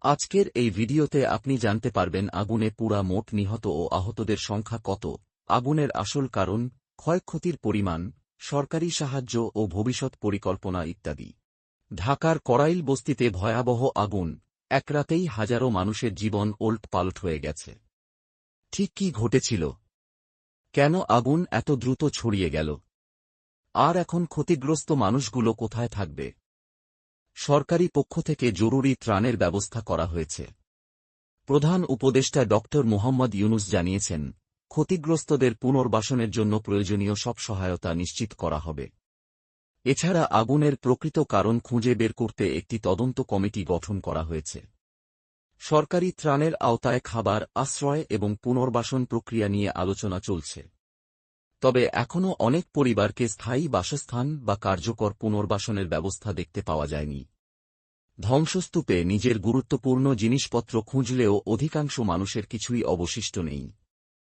আজকের এই ভিডিওতে আপনি জানতে পারবেন আগুনে পুড়া মোট নিহত ও আহতদের সংখ্যা কত, আগুনের আসল কারণ, ক্ষয়ক্ষতির পরিমাণ, সরকারি সাহায্য ও ভবিষ্যৎ পরিকল্পনা ইত্যাদি। ঢাকার করাইল বস্তিতে ভয়াবহ আগুন, এক রাতেই হাজারো মানুষের জীবন ওলটপালট হয়ে গেছে। ঠিক কি ঘটেছিল? কেন আগুন এত দ্রুত ছড়িয়ে গেল? আর এখন ক্ষতিগ্রস্ত মানুষগুলো কোথায় থাকবে? সরকারি পক্ষ থেকে জরুরি ত্রাণের ব্যবস্থা করা হয়েছে। প্রধান উপদেষ্টা ডক্টর মোহাম্মদ ইউনুস জানিয়েছেন, ক্ষতিগ্রস্তদের পুনর্বাসনের জন্য প্রয়োজনীয় সব সহায়তা নিশ্চিত করা হবে। এছাড়া আগুনের প্রকৃত কারণ খুঁজে বের করতে একটি তদন্ত কমিটি গঠন করা হয়েছে। সরকারি ত্রাণের আওতায় খাবার, আশ্রয় এবং পুনর্বাসন প্রক্রিয়া নিয়ে আলোচনা চলছে। তবে এখনও অনেক পরিবারকে স্থায়ী বাসস্থান বা কার্যকর পুনর্বাসনের ব্যবস্থা দেখতে পাওয়া যায়নি। ধ্বংসস্তূপে নিজের গুরুত্বপূর্ণ জিনিসপত্র খুঁজলেও অধিকাংশ মানুষের কিছুই অবশিষ্ট নেই।